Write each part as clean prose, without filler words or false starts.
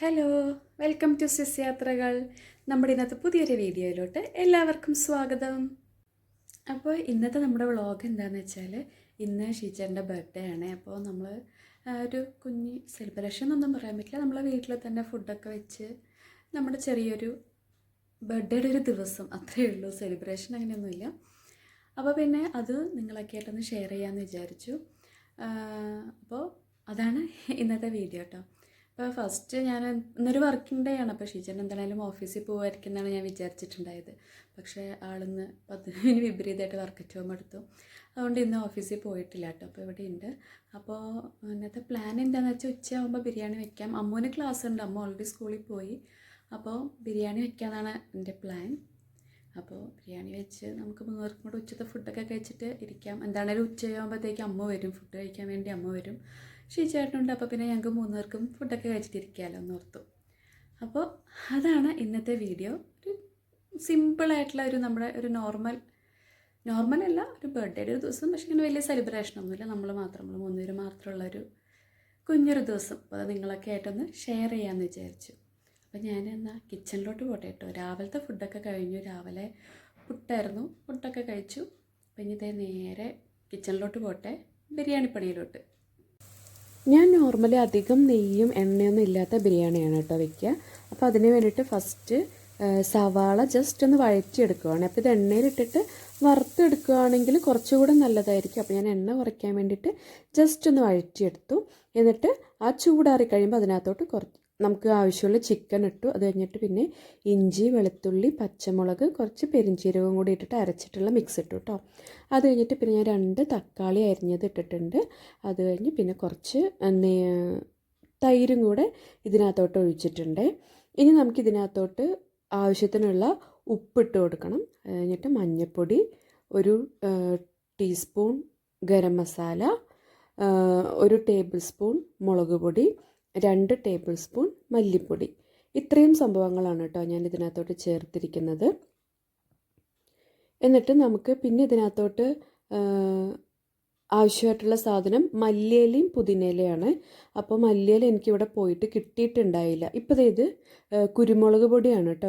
Hello, welcome to Swiss യാത്രകൾ. നമ്മുടെ ഇന്നത്തെ പുതിയൊരു വീഡിയോയിലോട്ട് എല്ലാവർക്കും സ്വാഗതം. അപ്പോൾ ഇന്നത്തെ നമ്മുടെ വ്ളോഗ് എന്താണെന്ന് വെച്ചാൽ, ഇന്ന് ഷീച്ചറിൻ്റെ ബർത്ത്ഡേ ആണ്. അപ്പോൾ നമ്മൾ ഒരു കുഞ്ഞ് സെലിബ്രേഷൻ എന്നൊന്നും പറയാൻ പറ്റില്ല, നമ്മളെ വീട്ടിൽ തന്നെ ഫുഡൊക്കെ വെച്ച് നമ്മുടെ ചെറിയൊരു ബർത്ത്ഡേയുടെ ഒരു ദിവസം അത്രയേ ഉള്ളൂ. സെലിബ്രേഷൻ അങ്ങനെയൊന്നുമില്ല. അപ്പോൾ പിന്നെ അത് നിങ്ങളൊക്കെ ആയിട്ടൊന്ന് ഷെയർ ചെയ്യാമെന്ന് വിചാരിച്ചു. അപ്പോൾ അതാണ് ഇന്നത്തെ വീഡിയോ കേട്ടോ. അപ്പോൾ ഫസ്റ്റ് ഞാൻ ഇന്നൊരു വർക്കിംഗ് ഡേ ആണ്. അപ്പോൾ ഷീച്ചറിന് എന്തായാലും ഓഫീസിൽ പോകുമായിരിക്കും എന്നാണ് ഞാൻ വിചാരിച്ചിട്ടുണ്ടായത്. പക്ഷേ ആളിന്ന് 10 വിപരീതമായിട്ട് വർക്ക് അറ്റ് ഹോം എടുത്തു. അതുകൊണ്ട് ഇന്ന് ഓഫീസിൽ പോയിട്ടില്ല കേട്ടോ. അപ്പോൾ ഇവിടെ ഉണ്ട്. അപ്പോൾ ഇന്നത്തെ പ്ലാൻ എന്താണെന്ന് വെച്ചാൽ ഉച്ചയാകുമ്പോൾ ബിരിയാണി വെക്കാം. അമ്മൂന് ക്ലാസ് ഉണ്ട്, അമ്മ ഓൾറെഡി സ്കൂളിൽ പോയി. അപ്പോൾ ബിരിയാണി വെക്കാമെന്നാണ് എൻ്റെ പ്ലാൻ. അപ്പോൾ ബിരിയാണി വെച്ച് നമുക്ക് മൂന്നുപേർക്കും കൂടെ ഉച്ചത്തെ ഫുഡൊക്കെ കഴിച്ചിട്ട് ഇരിക്കാം. എന്താണേലും ഉച്ചയാകുമ്പോഴത്തേക്ക് അമ്മ വരും, ഫുഡ് കഴിക്കാൻ വേണ്ടി അമ്മ വരും. ഷീച്ചേട്ടനുണ്ട്. അപ്പോൾ പിന്നെ ഞങ്ങൾക്ക് മൂന്നുപേർക്കും ഫുഡൊക്കെ കഴിച്ചിട്ടിരിക്കാമല്ലോ എന്ന് ഓർത്തു. അപ്പോൾ അതാണ് ഇന്നത്തെ വീഡിയോ. ഒരു സിമ്പിളായിട്ടുള്ള നമ്മുടെ ഒരു നോർമലല്ല, ഒരു ബർത്ത്ഡേയുടെ ഒരു ദിവസം. പക്ഷേ ഇങ്ങനെ വലിയ സെലിബ്രേഷനൊന്നുമില്ല, നമ്മൾ മൂന്നുപേര് മാത്രമുള്ളൊരു കുഞ്ഞൊരു ദിവസം. അപ്പോൾ അത് നിങ്ങളൊക്കെ ആയിട്ടൊന്ന് ഷെയർ ചെയ്യാമെന്ന് വിചാരിച്ചു. അപ്പോൾ ഞാൻ എന്നാൽ കിച്ചണിലോട്ട് പോട്ടെ കേട്ടോ. രാവിലത്തെ ഫുഡൊക്കെ കഴിഞ്ഞു. രാവിലെ പുട്ടായിരുന്നു, പുട്ടൊക്കെ കഴിച്ചു. അപ്പോൾ ഇനി ഇതേ നേരെ കിച്ചണിലോട്ട് പോട്ടെ, ബിരിയാണി പണിയിലോട്ട്. ഞാൻ നോർമലി അധികം നെയ്യും എണ്ണയൊന്നും ഇല്ലാത്ത ബിരിയാണിയാണ് കേട്ടോ വയ്ക്കുക. അപ്പോൾ അതിന് വേണ്ടിയിട്ട് ഫസ്റ്റ് സവാള ജസ്റ്റ് ഒന്ന് വഴറ്റിയെടുക്കുകയാണ്. അപ്പോൾ ഇത് എണ്ണയിലിട്ടിട്ട് വറുത്തെടുക്കുകയാണെങ്കിൽ കുറച്ചുകൂടെ നല്ലതായിരിക്കും. അപ്പോൾ ഞാൻ എണ്ണ കുറയ്ക്കാൻ വേണ്ടിയിട്ട് ജസ്റ്റ് ഒന്ന് വഴറ്റിയെടുത്തു. എന്നിട്ട് ആ ചൂടാറി കഴിയുമ്പോൾ അതിനകത്തോട്ട് നമുക്ക് ആവശ്യമുള്ള ചിക്കൻ ഇട്ടു. അത് കഴിഞ്ഞിട്ട് പിന്നെ ഇഞ്ചി, വെളുത്തുള്ളി, പച്ചമുളക്, കുറച്ച് പെരിഞ്ചീരകവും കൂടി ഇട്ടിട്ട് അരച്ചിട്ടുള്ള മിക്സ് ഇട്ടു കേട്ടോ. അത് കഴിഞ്ഞിട്ട് പിന്നെ ഞാൻ 2 തക്കാളി അരിഞ്ഞത് ഇട്ടിട്ടുണ്ട്. അത് കഴിഞ്ഞ് പിന്നെ കുറച്ച് തൈരും കൂടെ ഇതിനകത്തോട്ട് ഒഴിച്ചിട്ടുണ്ട്. ഇനി നമുക്കിതിനകത്തോട്ട് ആവശ്യത്തിനുള്ള ഉപ്പിട്ട് കൊടുക്കണം. കഴിഞ്ഞിട്ട് മഞ്ഞൾപ്പൊടി, 1 teaspoon garam masala, 1 table spoon മുളക് പൊടി, 2 ടേബിൾ സ്പൂൺ മല്ലിപ്പൊടി. ഇത്രയും സംഭവങ്ങളാണ് കേട്ടോ ഞാൻ ഇതിനകത്തോട്ട് ചേർത്തിരിക്കുന്നത്. എന്നിട്ട് നമുക്ക് പിന്നെ ഇതിനകത്തോട്ട് ആവശ്യമായിട്ടുള്ള സാധനം മല്ലിയിലയും പുതിനയിലയാണ്. അപ്പോൾ മല്ലിയില എനിക്കിവിടെ പോയിട്ട് കിട്ടിയിട്ടുണ്ടായില്ല. ഇപ്പോൾ ഇത് കുരുമുളക് പൊടിയാണ് കേട്ടോ.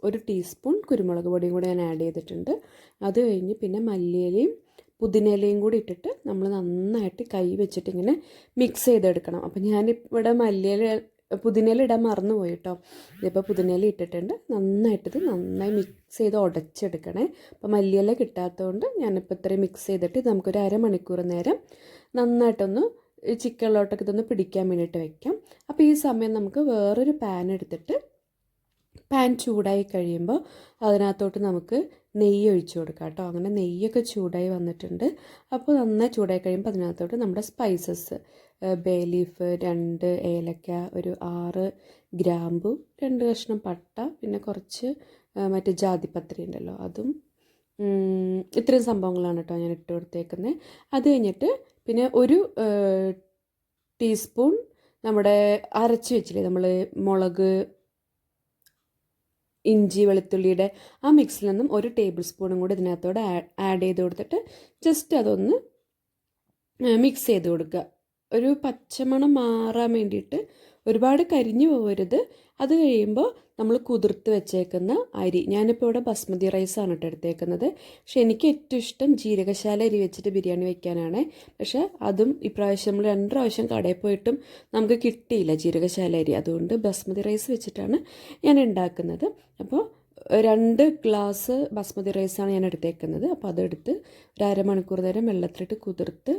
ഒരു ടീസ്പൂൺ കുരുമുളക് പൊടിയും കൂടെ ഞാൻ ആഡ് ചെയ്തിട്ടുണ്ട്. അത് കഴിഞ്ഞ് പിന്നെ മല്ലിയിലയും പുതിനയിലയും കൂടി ഇട്ടിട്ട് നമ്മൾ നന്നായിട്ട് കൈ വെച്ചിട്ട് ഇങ്ങനെ മിക്സ് ചെയ്തെടുക്കണം. അപ്പോൾ ഞാനിവിടെ പുതിനയില ഇടാൻ മറന്നുപോയി കേട്ടോ. ഇതിപ്പോൾ പുതിനയില ഇട്ടിട്ടുണ്ട്. നന്നായി മിക്സ് ചെയ്ത് ഉടച്ചെടുക്കണേ. അപ്പോൾ മല്ലിയില കിട്ടാത്തതുകൊണ്ട് ഞാനിപ്പോൾ ഇത്രയും മിക്സ് ചെയ്തിട്ട് നമുക്കൊരു അരമണിക്കൂർ നേരം നന്നായിട്ടൊന്ന് ചിക്കനിലോട്ടൊക്കെ ഇതൊന്ന് പിടിക്കാൻ വേണ്ടിയിട്ട് വെക്കാം. അപ്പോൾ ഈ സമയം നമുക്ക് വേറൊരു പാൻ ചൂടായി കഴിയുമ്പോൾ അതിനകത്തോട്ട് നമുക്ക് നെയ്യ് ഒഴിച്ചു കൊടുക്കാം കേട്ടോ. അങ്ങനെ നെയ്യൊക്കെ ചൂടായി വന്നിട്ടുണ്ട്. അപ്പോൾ നന്നായി ചൂടായി കഴിയുമ്പോൾ അതിനകത്തോട്ട് നമ്മുടെ സ്പൈസസ്, ബേ ലീഫ്, 2 ഏലക്ക, ഒരു 6 ഗ്രാമ്പു, 2 കഷ്ണം പട്ട, പിന്നെ കുറച്ച് മറ്റേ ജാതിപത്രി ഉണ്ടല്ലോ അതും, ഇത്രയും സംഭവങ്ങളാണ് കേട്ടോ ഞാൻ ഇട്ട് കൊടുത്തേക്കുന്നത്. അത് കഴിഞ്ഞിട്ട് പിന്നെ 1 ടീസ്പൂൺ നമ്മുടെ അരച്ച് വെച്ചില്ലേ നമ്മൾ മുളക്, ഇഞ്ചി, വെളുത്തുള്ളിയുടെ ആ മിക്സിൽ നിന്നും 1 ടേബിൾ സ്പൂണും കൂടി ഇതിനകത്തോടെ ആഡ് ചെയ്ത് കൊടുത്തിട്ട് ജസ്റ്റ് അതൊന്ന് മിക്സ് ചെയ്ത് കൊടുക്കുക. ഒരു പച്ചമണം മാറാൻ വേണ്ടിയിട്ട്, ഒരുപാട് കരിഞ്ഞു പോകരുത്. അത് കഴിയുമ്പോൾ നമ്മൾ കുതിർത്ത് വെച്ചേക്കുന്ന അരി, ഞാനിപ്പോൾ ഇവിടെ ബസ്മതി റൈസാണ് കേട്ടോ എടുത്തേക്കുന്നത്. പക്ഷേ എനിക്ക് ഏറ്റവും ഇഷ്ടം ജീരകശാല അരി വെച്ചിട്ട് ബിരിയാണി വെക്കാനാണ്. പക്ഷേ അതും ഇപ്രാവശ്യം നമ്മൾ 2 പ്രാവശ്യം കടയിൽ പോയിട്ടും നമുക്ക് കിട്ടിയില്ല ജീരകശാല അരി. അതുകൊണ്ട് ബസ്മതി റൈസ് വെച്ചിട്ടാണ് ഞാൻ ഉണ്ടാക്കുന്നത്. അപ്പോൾ 2 ഗ്ലാസ് ബസ്മതി റൈസാണ് ഞാൻ എടുത്തേക്കുന്നത്. അപ്പോൾ അതെടുത്ത് ഒരു അരമണിക്കൂർ നേരം വെള്ളത്തിലിട്ട് കുതിർത്ത്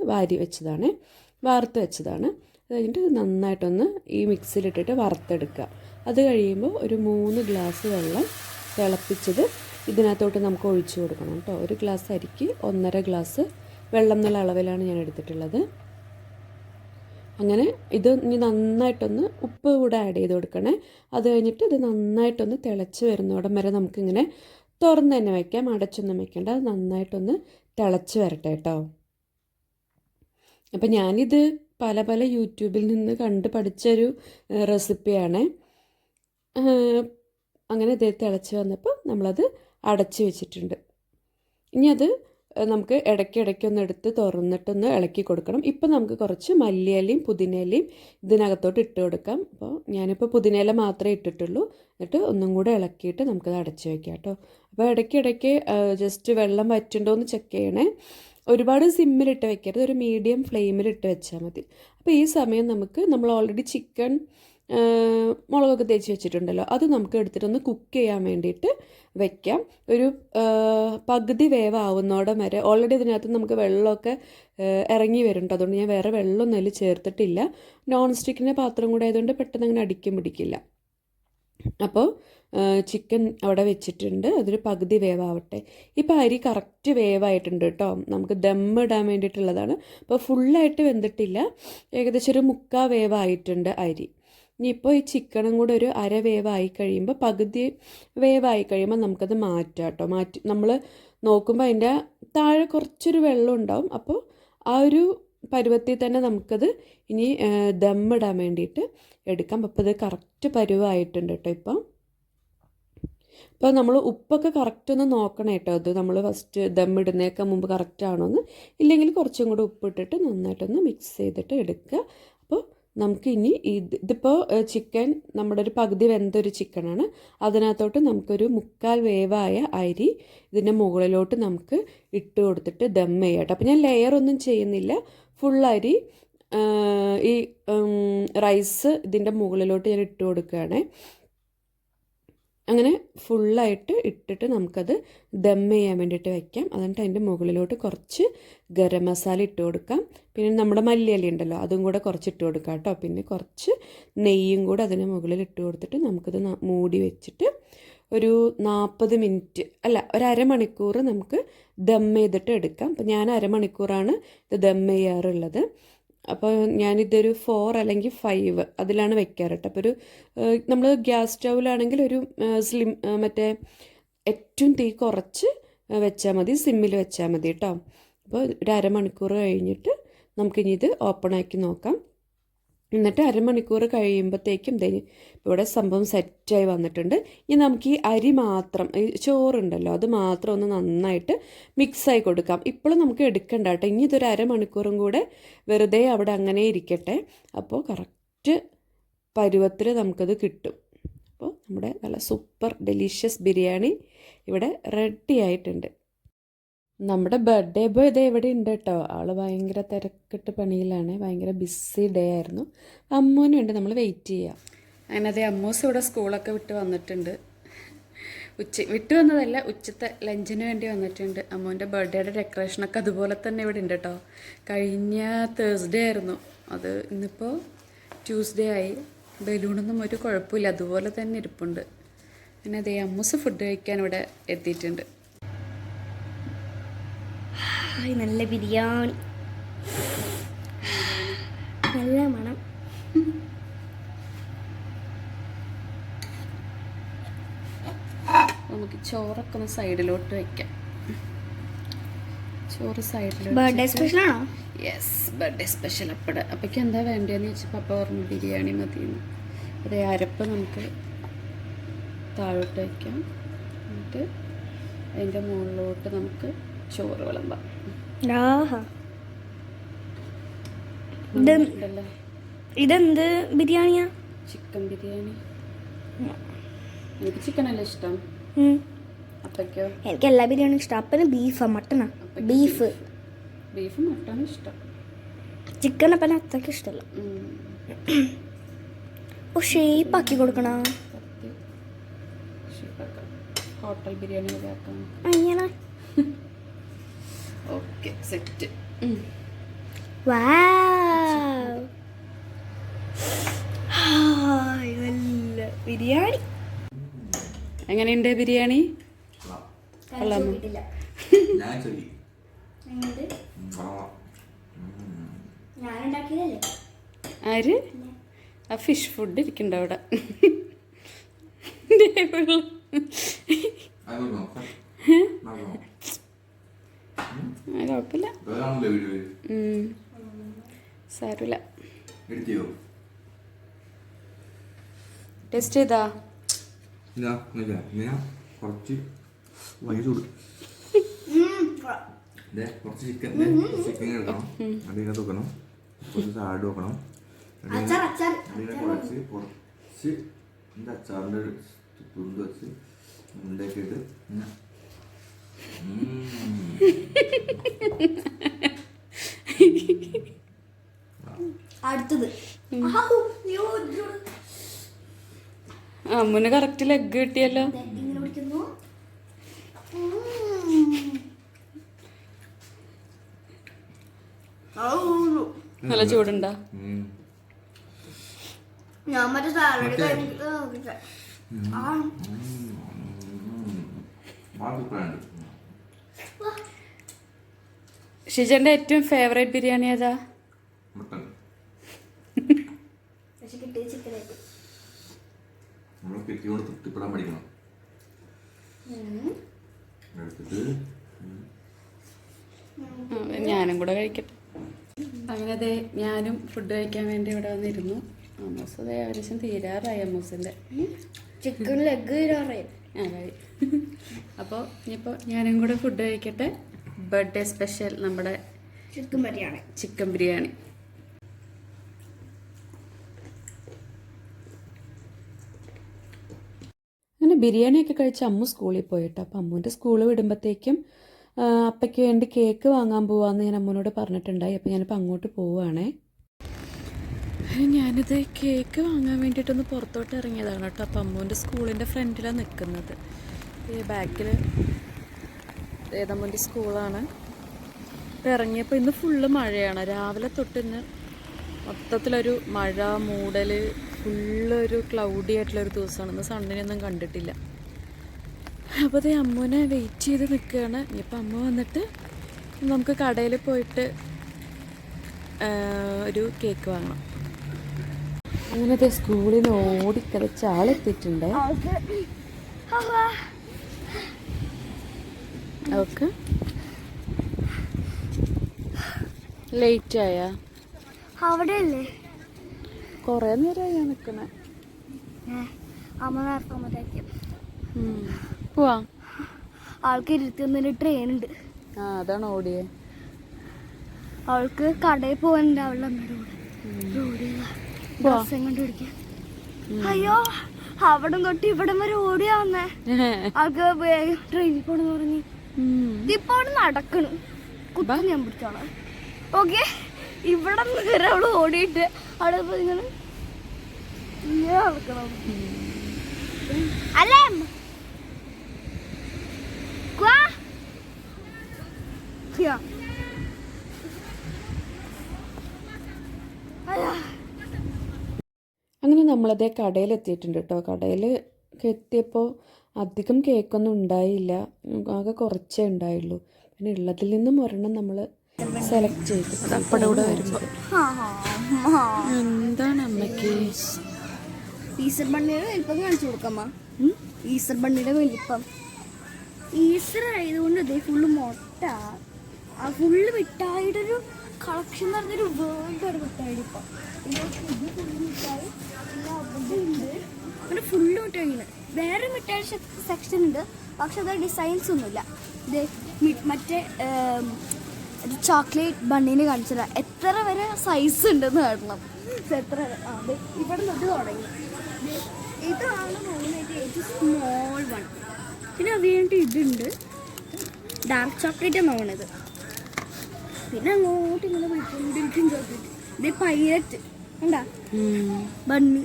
വാർത്ത് വെച്ചതാണ്. അത് കഴിഞ്ഞിട്ട് നന്നായിട്ടൊന്ന് ഈ മിക്സിയിലിട്ടിട്ട് വറുത്തെടുക്കുക. അത് കഴിയുമ്പോൾ ഒരു 3 ഗ്ലാസ് വെള്ളം തിളപ്പിച്ചത് ഇതിനകത്തോട്ട് നമുക്ക് ഒഴിച്ചു കൊടുക്കണം കേട്ടോ. 1 ഗ്ലാസ് അരിക്ക് 1.5 ഗ്ലാസ് വെള്ളം എന്നുള്ള അളവിലാണ് ഞാൻ എടുത്തിട്ടുള്ളത്. അങ്ങനെ ഇത് ഇനി നന്നായിട്ടൊന്ന് ഉപ്പ് കൂടെ ആഡ് ചെയ്ത് കൊടുക്കണേ. അത് കഴിഞ്ഞിട്ട് ഇത് നന്നായിട്ടൊന്ന് തിളച്ച് വരുന്നോടം വരെ നമുക്കിങ്ങനെ തുറന്ന് തന്നെ വയ്ക്കാം, അടച്ചൊന്നും വെക്കേണ്ട. അത് നന്നായിട്ടൊന്ന് തിളച്ച് വരട്ടെ കേട്ടോ. അപ്പം ഞാനിത് പല യൂട്യൂബിൽ നിന്ന് കണ്ട് പഠിച്ചൊരു റെസിപ്പിയാണ്. അങ്ങനെ ഇത് തിളച്ച് വന്നപ്പോൾ നമ്മളത് അടച്ച് വെച്ചിട്ടുണ്ട്. ഇനി അത് നമുക്ക് ഇടയ്ക്കൊന്ന് എടുത്ത് തുറന്നിട്ടൊന്ന് ഇളക്കി കൊടുക്കണം. ഇപ്പം നമുക്ക് കുറച്ച് മല്ലിയിലയും പുതിനയിലയും ഇതിനകത്തോട്ട് ഇട്ട് കൊടുക്കാം. അപ്പോൾ ഞാനിപ്പോൾ പുതിനയില മാത്രമേ ഇട്ടിട്ടുള്ളൂ. എന്നിട്ട് ഒന്നും കൂടെ ഇളക്കിയിട്ട് നമുക്കത് അടച്ച് വയ്ക്കാം കേട്ടോ. അപ്പോൾ ഇടയ്ക്കിടയ്ക്ക് ജസ്റ്റ് വെള്ളം വറ്റുണ്ടോയെന്ന് ചെക്ക് ചെയ്യണേ. ഒരുപാട് സിമ്മിലിട്ട് വെക്കരുത്, ഒരു മീഡിയം ഫ്ലെയിമിലിട്ട് വെച്ചാൽ മതി. അപ്പോൾ ഈ സമയം നമ്മൾ ഓൾറെഡി ചിക്കൻ മുളകൊക്കെ തേച്ച് വെച്ചിട്ടുണ്ടല്ലോ, അത് നമുക്ക് എടുത്തിട്ടൊന്ന് കുക്ക് ചെയ്യാൻ വേണ്ടിയിട്ട് വെക്കാം. ഒരു പകുതി വേവാവുന്നോടം വരെ. ഓൾറെഡി ഇതിനകത്ത് നമുക്ക് വെള്ളമൊക്കെ ഇറങ്ങി വരുന്നുണ്ട്, അതുകൊണ്ട് ഞാൻ വേറെ വെള്ളമൊന്നും അതിൽ ചേർത്തിട്ടില്ല. നോൺ സ്റ്റിക്കിൻ്റെ പാത്രം കൂടെ ആയതുകൊണ്ട് പെട്ടെന്ന് അങ്ങനെ അടിക്കും പിടിക്കില്ല. അപ്പോൾ ചിക്കൻ അവിടെ വെച്ചിട്ടുണ്ട്, അതൊരു പകുതി വേവാവട്ടെ. ഇപ്പോൾ അരി കറക്റ്റ് വേവായിട്ടുണ്ട് കേട്ടോ. നമുക്ക് ദമ്മിടാൻ വേണ്ടിയിട്ടുള്ളതാണ്. അപ്പോൾ ഫുള്ളായിട്ട് വെന്തിട്ടില്ല, ഏകദേശം ഒരു 3/4 വേവായിട്ടുണ്ട് അരി. ഇനിയിപ്പോൾ ഈ ചിക്കനും കൂടെ ഒരു അര വേവായി കഴിയുമ്പോൾ, പകുതി വേവായി കഴിയുമ്പോൾ നമുക്കത് മാറ്റാം കേട്ടോ. നമ്മൾ നോക്കുമ്പോൾ അതിൻ്റെ താഴെ കുറച്ചൊരു വെള്ളം ഉണ്ടാവും. അപ്പോൾ ആ ഒരു പരുവത്തിൽ തന്നെ നമുക്കത് ഇനി ദമ്മിടാൻ വേണ്ടിയിട്ട് എടുക്കാം. അപ്പോൾ ഇത് കറക്റ്റ് പരുവായിട്ടുണ്ട് കേട്ടോ. ഇപ്പോൾ നമ്മൾ ഉപ്പൊക്കെ കറക്റ്റ് ഒന്ന് നോക്കണം കേട്ടോ. അത് നമ്മൾ ഫസ്റ്റ് ദമ്മിടുന്നേക്കാൾ മുമ്പ് കറക്റ്റ് ആണോയെന്ന്. ഇല്ലെങ്കിൽ കുറച്ചും കൂടെ ഉപ്പിട്ടിട്ട് നന്നായിട്ടൊന്ന് മിക്സ് ചെയ്തിട്ട് എടുക്കുക. അപ്പോൾ നമുക്ക് ഇനി ഇതിപ്പോൾ ചിക്കൻ നമ്മുടെ ഒരു പകുതി വെന്തൊരു ചിക്കനാണ്. അതിനകത്തോട്ട് നമുക്കൊരു 3/4 വേവായ അരി ഇതിൻ്റെ മുകളിലോട്ട് നമുക്ക് ഇട്ട് കൊടുത്തിട്ട് ദം ചെയ്യാം കേട്ടോ. അപ്പോൾ ഞാൻ ലെയറൊന്നും ചെയ്യുന്നില്ല, ഫുൾ അരി ഈ റൈസ് ഇതിൻ്റെ മുകളിലോട്ട് ഞാൻ ഇട്ട് കൊടുക്കുകയാണ്. അങ്ങനെ ഫുള്ളായിട്ട് ഇട്ടിട്ട് നമുക്കത് ദം ചെയ്യാൻ വേണ്ടിയിട്ട് വയ്ക്കാം. എന്നിട്ട് അതിൻ്റെ മുകളിലോട്ട് കുറച്ച് ഗരം മസാല ഇട്ട് കൊടുക്കാം. പിന്നെ നമ്മുടെ മല്ലിയില ഉണ്ടല്ലോ, അതും കൂടെ കുറച്ച് ഇട്ട് കൊടുക്കാം കേട്ടോ. പിന്നെ കുറച്ച് നെയ്യും കൂടെ അതിന് മുകളിൽ ഇട്ട് കൊടുത്തിട്ട് നമുക്കിത് മൂടി വെച്ചിട്ട് ഒരു 40 മിനിറ്റ് അല്ല ഒരു അരമണിക്കൂർ നമുക്ക് ദം ചെയ്തിട്ട് എടുക്കാം. അപ്പോൾ ഞാൻ അരമണിക്കൂറാണ് ഇത് ദം ചെയ്യാറുള്ളത്. അപ്പോൾ ഞാനിതൊരു 4 അല്ലെങ്കിൽ 5 അതിലാണ് വെക്കാറ് കേട്ടോ. അപ്പോൾ നമ്മൾ ഗ്യാസ് സ്റ്റൗവിലാണെങ്കിൽ ഒരു മറ്റേ ഏറ്റവും തീ കുറച്ച് വെച്ചാൽ മതി, സിമ്മിൽ വെച്ചാൽ മതി കേട്ടോ. അപ്പോൾ ഒരു അരമണിക്കൂർ കഴിഞ്ഞിട്ട് നമുക്കിനി ഇത് ഓപ്പൺ ആക്കി നോക്കാം. എന്നിട്ട് അരമണിക്കൂർ കഴിയുമ്പോഴത്തേക്കും ഇവിടെ സംഭവം സെറ്റായി വന്നിട്ടുണ്ട്. ഇനി നമുക്ക് ഈ അരി മാത്രം, ഈ ചോറുണ്ടല്ലോ അത് മാത്രം ഒന്ന് നന്നായിട്ട് മിക്സായി കൊടുക്കാം. ഇപ്പോഴും നമുക്ക് എടുക്കണ്ട കേട്ടോ. ഇനി ഇതൊരു അരമണിക്കൂറും കൂടെ വെറുതെ അവിടെ അങ്ങനെ ഇരിക്കട്ടെ. അപ്പോൾ കറക്റ്റ് പരുവത്തിൽ നമുക്കത് കിട്ടും. അപ്പോൾ നമ്മുടെ നല്ല സൂപ്പർ ഡെലീഷ്യസ് ബിരിയാണി ഇവിടെ റെഡി ആയിട്ടുണ്ട്. നമ്മുടെ ബർത്ത്ഡേ ബോയ് ഇതേ ഇവിടെ ഉണ്ട് കേട്ടോ. ആൾ ഭയങ്കര തിരക്കിട്ട് പണിയിലാണ്, ഭയങ്കര ബിസി ഡേ ആയിരുന്നു. അമ്മൂനും ഉണ്ട്, നമ്മൾ വെയിറ്റ് ചെയ്യാം. അങ്ങനെ അതേ അമ്മൂസ് ഇവിടെ സ്കൂളൊക്കെ വിട്ട് വന്നിട്ടുണ്ട്. വിട്ട് വന്നതല്ല, ഉച്ചത്തെ ലഞ്ചിന് വേണ്ടി വന്നിട്ടുണ്ട്. അമ്മൂൻ്റെ ബർത്ത്ഡേയുടെ ഡെക്കറേഷനൊക്കെ അതുപോലെ തന്നെ ഇവിടെ ഉണ്ട് കേട്ടോ. കഴിഞ്ഞ തേഴ്സ്ഡേ ആയിരുന്നു അത്, ഇന്നിപ്പോൾ ട്യൂസ്ഡേ ആയി. ബലൂണൊന്നും ഒരു കുഴപ്പമില്ല, അതുപോലെ തന്നെ ഇരിപ്പുണ്ട്. പിന്നെ അതേ അമ്മൂസ് ഫുഡ് കഴിക്കാൻ ഇവിടെ എത്തിയിട്ടുണ്ട്. നല്ല ബിരിയാണി, നല്ല മണം. നമുക്ക് ചോറൊക്കെ ഒന്ന് സൈഡിലോട്ട് വയ്ക്കാം. ചോറ് സൈഡിലോട്ട്. ബർത്ത്ഡേ സ്പെഷ്യൽ ആണോ? Yes, birthday special. അപ്പോഴേക്കും എന്താ വേണ്ടതെന്ന് ചോദിച്ചപ്പോൾ പപ്പ പറഞ്ഞു ബിരിയാണി മതിയെന്ന്. അതേ അരപ്പ് നമുക്ക് താഴോട്ട് വയ്ക്കാം. എന്നിട്ട് അതിൻ്റെ മുകളിലോട്ട് നമുക്ക് ചോറ് വിളമ്പാം. ഇതെന്ത് ബിരിയാണിയാ? ചിക്കൻ ബിരിയാണി. എനിക്ക് ചിക്കനല്ല ഇഷ്ടം. അപ്പയ്ക്കോ? എനിക്ക് എല്ലാ ബിരിയാണിയും ഇഷ്ടം. അപ്പന് ബീഫാ മട്ടനാ? ബീഫ് മട്ടനും ഇഷ്ടം. ചിക്കൻ അപ്പന അത്രയ്ക്ക് ഇഷ്ടമല്ല. ഓ ഷേപ്പാക്കി കൊടുക്കണ. ഹോട്ടൽ ബിരിയാണി അങ്ങനെ. Okay, set. നല്ല ബിരിയാണി. എങ്ങനെയുണ്ട് ബിരിയാണി? ആര്? ആ ഫിഷ് ഫുഡ് ഇരിക്കണ്ട അവിടെ. കുഴപ്പമില്ല, സാരമില്ല. ടേസ്റ്റ് ചെയ്താ? കുറച്ച് വൈകിട്ട് കുറച്ച് ചിക്കൻ എടുക്കണം, അതിനകത്ത് വെക്കണം, കുറച്ച് സാഡ് വെക്കണം, അതിനെ കുറച്ച് എൻ്റെ അച്ചാറിൻ്റെ ഒരു തുണ്ട് വെച്ച് ഉണ്ടാക്കിയിട്ട് അടുത്തത് അമ്മുന് കറക്റ്റ് ലെഗ് കിട്ടിയല്ലോ. ഇങ്ങനെ പിടിക്കുന്നു. നല്ല ചൂടുണ്ടാ? ഞാൻ മറ്റേ സാലഡ് കഴിഞ്ഞിട്ട് ഷിജന്റെ ഏറ്റവും ഫേവറേറ്റ് ബിരിയാണി ഏതാ? മട്ടൺ. പക്ഷെ കിട്ടിയ ചിക്കനായിട്ട് നമ്മൾ കിട്ടിയോട് തൃപ്തിപ്പെടാൻ പഠിക്കണം. എടുത്തിട്ട് ഞാനും കൂടെ കഴിക്കട്ടെ. അങ്ങനെ അതെ ഞാനും ഫുഡ് കഴിക്കാൻ വേണ്ടി ഇവിടെ വന്നിരുന്നു. അമ്മൂസ് അതെ ഏകദേശം തീരാറായി അമ്മൂസിൻ്റെ ചിക്കൻ ലെഗ് തീരാറായി. അതായി. അപ്പോൾ ഇനിയിപ്പോൾ ഞാനും കൂടെ ഫുഡ് കഴിക്കട്ടെ. ബർത്ത്ഡേ സ്പെഷ്യൽ നമ്മുടെ ചിക്കൻ ബിരിയാണി. ചിക്കൻ ബിരിയാണി. അങ്ങനെ ബിരിയാണിയൊക്കെ കഴിച്ച് അമ്മു സ്കൂളിൽ പോയിട്ട്, അപ്പോൾ അമ്മുവിൻ്റെ സ്കൂൾ വിടുമ്പോഴത്തേക്കും അപ്പയ്ക്ക് വേണ്ടി കേക്ക് വാങ്ങാൻ പോവാമെന്ന് ഞാൻ അമ്മൂനോട് പറഞ്ഞിട്ടുണ്ടായി. അപ്പോൾ ഞാനിപ്പോൾ അങ്ങോട്ട് പോവുകയാണേ. ഞാനിത് കേക്ക് വാങ്ങാൻ വേണ്ടിയിട്ടൊന്ന് പുറത്തോട്ട് ഇറങ്ങിയതാണ് കേട്ടോ. അപ്പോൾ അമ്മുവിൻ്റെ സ്കൂളിൻ്റെ ഫ്രണ്ടിലാണ് നിൽക്കുന്നത്. ഈ ബാക്കിൽ ഏതമ്മുൻ്റെ സ്കൂളാണ്. ഇപ്പോൾ ഇറങ്ങിയപ്പോൾ ഇന്ന് ഫുള്ള് മഴയാണ്. രാവിലെ തൊട്ട് ഇന്ന് മൊത്തത്തിലൊരു മഴ മൂടൽ, ഫുള്ളൊരു ക്ലൗഡി ആയിട്ടുള്ളൊരു ദിവസമാണ്. ഇന്ന് സണ്ണിനൊന്നും കണ്ടിട്ടില്ല. അപ്പോൾ അതേ അമ്മുവിനെ വെയിറ്റ് ചെയ്ത് നിൽക്കുകയാണ്. ഇനിയിപ്പോൾ അമ്മ വന്നിട്ട് നമുക്ക് കടയിൽ പോയിട്ട് ഒരു കേക്ക് വാങ്ങണം. അങ്ങനത്തെ സ്കൂളിൽ നിന്ന് ഓടിക്കളിച്ച് ആളെത്തിയിട്ടുണ്ട്. ഓക്കെ ലേറ്റ് ആയാ? അവിടെ അല്ലേ കുറേ നേരമായി നിൽക്കണേ. അമ്മ നേരത്തെ പോവാ. ആൾക്ക് 21 ട്രെയിൻ ഉണ്ട്. ആ അതാണ് ഓടിയേ. അവൾക്ക് കടയിൽ പോകാനുണ്ട് അവളുടെ അമ്മയുടെ കൂടെ. ദിവസം കണ്ടുപിടിക്കാൻ. അയ്യോ അവിടെ തൊട്ട് ഇവിടെ വരെ ഓടിയാ വന്നേ. ആൾക്ക് വേഗം ട്രെയിനിൽ പോണെന്ന് പറഞ്ഞ് ഇപ്പൊ അവിടെ നടക്കണ്. കുത്താൻ ഞാൻ പിടിച്ചോളാം. ഓക്കെ ഇവിടെ നേരെ അവള് ഓടിയിട്ട് അവിടെ പോയി ഇങ്ങനെ നടക്കണം. അല്ലേ അങ്ങനെ നമ്മളതേ കടയിലെത്തിയിട്ടുണ്ട് കേട്ടോ. കടയിൽ എത്തിയപ്പോൾ അധികം കേക്കൊന്നും ഉണ്ടായില്ല, ആകെ കുറച്ചേ ഉണ്ടായുള്ളൂ. പിന്നെ ഉള്ളതിൽ നിന്നും ഒരെണ്ണം നമ്മൾ സെലക്ട് ചെയ്തു. അത് അപ്പടെ കൂടെ വരുമ്പോൾ എന്താണ് അമ്മയ്ക്ക് ഈസ്റ്റർ ബണ്ണിയുടെ വലിപ്പം കാണിച്ചു കൊടുക്കമ്മ. ഈസ്റ്റർ ബണ്ണിയുടെ വലിപ്പം ഈസ്റ്റർ ആയതുകൊണ്ട് ഇതേ ഫുള്ള് മുട്ട, ആ ഫുള്ള് മിഠായിയുടെ ഒരു കളക്ഷൻ എന്ന് പറഞ്ഞൊരു വേൾഡ് ഒരു മിഠായി. ഇപ്പം ഫുള്ള് മിഠായി പിന്നെ അവിടെ ഉണ്ട്. അങ്ങനെ ഫുള്ള് മിഠായിയാണ്. വേറെ മിഠായി സെക്ഷൻ ഉണ്ട്, പക്ഷെ അത് ഡിസൈൻസ് ഒന്നുമില്ല. ഇത് മറ്റേ ഒരു ചോക്ലേറ്റ് ബണ്ണിനെ കാണിച്ചതാ. എത്ര വരെ സൈസ് ഉണ്ടെന്ന് കാണണം. എത്ര അതെ ഇവിടെ നിന്ന് തുടങ്ങി. ഇതാണ് നോമിനായിട്ട് ഏറ്റവും സ്മോൾ വൺ. പിന്നെ അത് കഴിഞ്ഞിട്ട് ഇതുണ്ട്, ഡാർക്ക് ചോക്ലേറ്റ് എന്നാണ് ഇത്. പിന്നെ അങ്ങോട്ട് ഇങ്ങനെ പോയിക്കൊണ്ടിരിക്കും ചോക്ലേറ്റ്. ഇത് പൈലറ്റ് ഉണ്ടാ ബണ്ണി.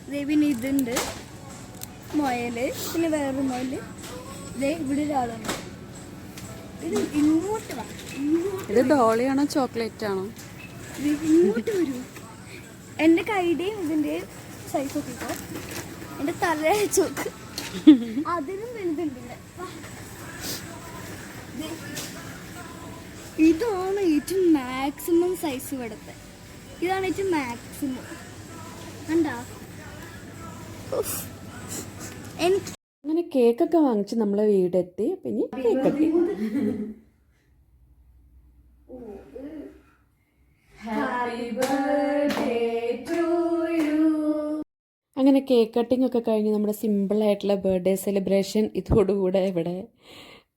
ഇതേ പിന്നെ ഇതുണ്ട് മൊയല്, പിന്നെ വേറൊരു മൊയല്. ഇതേ ഇവിടെ ഒരാളുണ്ട്. ഇത് ഇങ്ങോട്ട് വാ, ഇത് ഡോളിയാണോ ചോക്ലേറ്റ് ആണോ? ഇങ്ങോട്ട് വരൂ. എൻ്റെ കൈയുടെയും ഇതിൻ്റെയും സൈസ് നോക്കിക്കോ. എൻ്റെ തല ചോക്ക് അതിനും വലുതുണ്ട്. ഇതാണ് ഏറ്റവും മാക്സിമം സൈസ് ഇവിടുത്തെ. ഇതാണ് ഏറ്റവും മാക്സിമം. കണ്ടാ എനിക്ക് അങ്ങനെ കേക്കൊക്കെ വാങ്ങിച്ച് നമ്മളെ വീടെത്തി. പിന്നെ കേക്കെത്തി. അങ്ങനെ കേക്ക് കട്ടിംഗ് ഒക്കെ കഴിഞ്ഞ് നമ്മുടെ സിമ്പിളായിട്ടുള്ള ബർത്ത്ഡേ സെലിബ്രേഷൻ ഇതോടുകൂടെ ഇവിടെ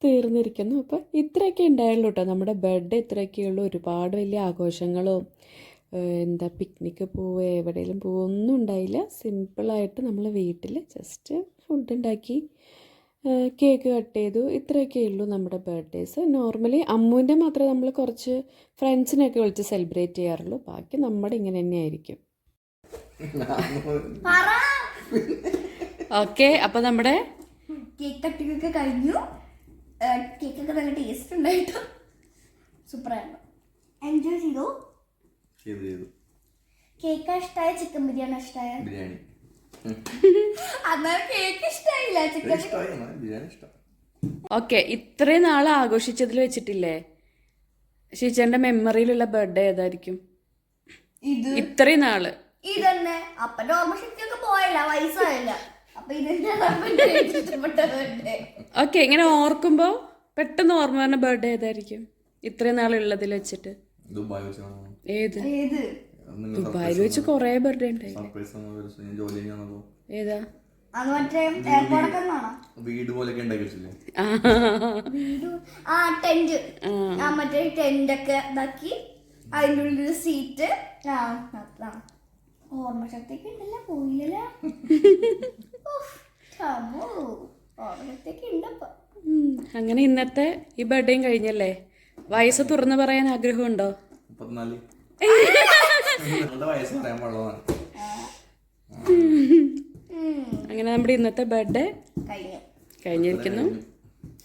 തീർന്നിരിക്കുന്നു. അപ്പോൾ ഇത്രയൊക്കെ ഉണ്ടായുള്ളൂ കേട്ടോ നമ്മുടെ ബർത്ത്ഡേ. ഇത്രയൊക്കെയുള്ളൂ. ഒരുപാട് വലിയ ആഘോഷങ്ങളോ എന്താ പിക്നിക്ക് പോവുക എവിടെയെങ്കിലും പോവൊന്നും ഉണ്ടായില്ല. സിമ്പിളായിട്ട് നമ്മൾ വീട്ടിൽ ജസ്റ്റ് ഫുഡ് ഉണ്ടാക്കി കേക്ക് കട്ട് ചെയ്തു. ഇത്രയൊക്കെ ഉള്ളൂ നമ്മുടെ ബർത്ത്ഡേസ്. നോർമലി അമ്മുവിൻ്റെ മാത്രമേ നമ്മൾ കുറച്ച് ഫ്രണ്ട്സിനെയൊക്കെ വിളിച്ച് സെലിബ്രേറ്റ് ചെയ്യാറുള്ളൂ. ബാക്കി നമ്മുടെ ഇങ്ങനെ തന്നെ ആയിരിക്കും. ഓക്കെ, അപ്പോൾ നമ്മുടെ കേക്ക് കട്ടിംഗ് ഒക്കെ കഴിഞ്ഞു. കേക്കൊക്കെ നല്ല ടേസ്റ്റ് ഉണ്ടായിട്ട് സൂപ്പറായിരുന്നു. എൻജോയ് ചെയ്തു. കേക്ക് ഇഷ്ടമായ ചിക്കൻ ബിരിയാണി ഇഷ്ടമായ ബിരിയാണി അന്നേരം കേക്ക് ഇഷ്ടമായില്ല, ചിക്കൻ ബിരിയാണി ഇഷ്ടം. ഓക്കെ, ഇത്രയും നാൾ ആഘോഷിച്ചതിൽ വെച്ചിട്ടില്ലേ ഷീച്ചേൻ്റെ മെമ്മറിയിലുള്ള ബർത്ത്ഡേ ഏതായിരിക്കും? ഇത് ഇത്രയും നാള് ഇതന്നെ. അപ്പന്റെ ഓർമ്മ ശക്തിയൊക്കെ പോയല്ല, വയസ്സായില്ല. അപ്പൊ ഇതെന്നെ ഇഷ്ടപ്പെട്ട ബർത്ത്ഡേ. ഓക്കെ, ഇങ്ങനെ ഓർക്കുമ്പോൾ പെട്ടെന്ന് ഓർമ്മ വരുന്ന ബർത്ത്ഡേ ഏതായിരിക്കും ഇത്രയും നാളുള്ളതിൽ വെച്ചിട്ട്? ദുബായ് വെച്ചാണ് ഏത്? ഏത് ദുബായിൽ വെച്ച് കുറേ ബർത്ത്ഡേ ഉണ്ടായി. ജോലി കഴിഞ്ഞപ്പോ ഏതാ? അത് മറ്റേ എയർപോർട്ടൊക്കെ കാണാം. വീട് പോലെയൊക്കെ ഉണ്ടാക്കി വെച്ചില്ലേ? ആ ടെന്റ്, ആ മറ്റേ ടെന്റ് ഒക്കെ ഇതാക്കി അതിൻ്റെ ഉള്ളിൽ സീറ്റ്. ഓർമ്മ ശക്തിയൊക്കെ ഉണ്ടല്ലോ, പോയില്ലല്ലോ. ഓർമ്മ ശക്തിയൊക്കെ ഉണ്ടപ്പോ. അങ്ങനെ ഇന്നത്തെ ഈ ബർത്ത്ഡേയും കഴിഞ്ഞല്ലേ? വയസ്സ് തുറന്നു പറയാൻ ആഗ്രഹമുണ്ടോ? 34. വയസ്സ് പറയാൻ പാടുള്ളതാണ്. അങ്ങനെ നമ്മുടെ ഇന്നത്തെ ബർത്ത്ഡേ കഴിഞ്ഞിരിക്കുന്നു.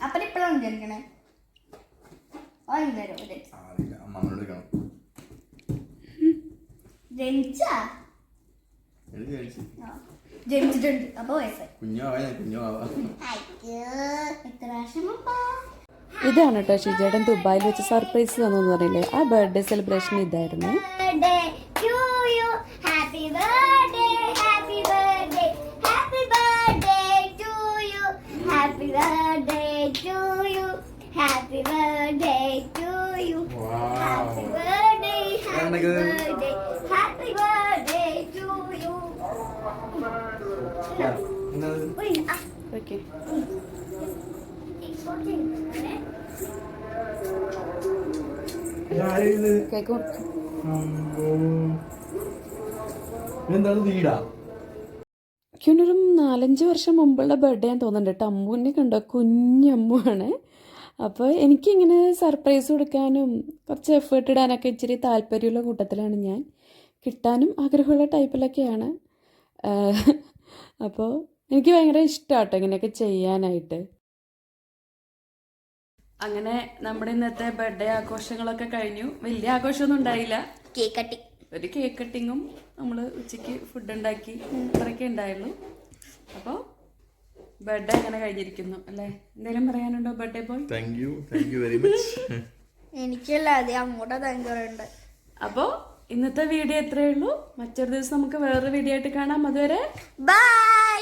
അപ്പൊ ഇപ്പഴാണ് ജനിക്കണേ? അമ്മമ്മയോട് എടുക്കണം. ജനിച്ചിട്ടുണ്ട്. അപ്പൊ വയസ്സായി. കുഞ്ഞാവാ എത്ര വിഷമപ്പാ. ഇതാണ് കേട്ടോ ഷീജേട്ടൻ ദുബായിൽ വെച്ച് സർപ്രൈസ് തന്നെന്ന് പറയില്ലേ, ആ ബർത്ത്ഡേ സെലിബ്രേഷൻ ഇതായിരുന്നു. ഓക്കെ, കേക്ക് എന്താണ് വീടാ? എനിക്കൊരു 4-5 വർഷം മുമ്പുള്ള ബർത്ത്ഡേ ഞാൻ തോന്നുന്നുണ്ട് കേട്ടോ. അമ്മുവിനെ കണ്ടോ, കുഞ്ഞമ്മുവാണ്. അപ്പോൾ എനിക്കിങ്ങനെ സർപ്രൈസ് കൊടുക്കാനും കുറച്ച് എഫേർട്ട് ഇടാനൊക്കെ ഇച്ചിരി താല്പര്യമുള്ള കൂട്ടത്തിലാണ് ഞാൻ. കിട്ടാനും ആഗ്രഹമുള്ള ടൈപ്പിലൊക്കെയാണ്. അപ്പോൾ എനിക്ക് ഭയങ്കര ഇഷ്ടമാട്ടോ ഇങ്ങനെയൊക്കെ ചെയ്യാനായിട്ട്. അങ്ങനെ നമ്മുടെ ഇന്നത്തെ ബർത്ത്ഡേ ആഘോഷങ്ങളൊക്കെ കഴിഞ്ഞു. വലിയ ആഘോഷമൊന്നും ഉണ്ടായില്ല. കേക്ക് കട്ടിങ്, ഒരു കേക്ക് കട്ടിങ്ങും നമ്മൾ ഉച്ചയ്ക്ക് ഫുഡ് ഉണ്ടാക്കി, അത്രയൊക്കെ ഉണ്ടായുള്ളൂ. അപ്പോൾ ബർത്ത്ഡേ അങ്ങനെ കഴിഞ്ഞിരിക്കുന്നു അല്ലേ? എന്തെങ്കിലും പറയാനുണ്ടോ birthday boy? Thank you very much. എനിക്കല്ല, അത് അങ്ങോട്ടാ താങ്ക് പറയുന്നുണ്ട്. അപ്പോൾ ഇന്നത്തെ വീഡിയോ എത്രയേ ഉള്ളൂ. മറ്റൊരു ദിവസം നമുക്ക് വേറൊരു വീഡിയോ ആയിട്ട് കാണാം. അതുവരെ ബൈ.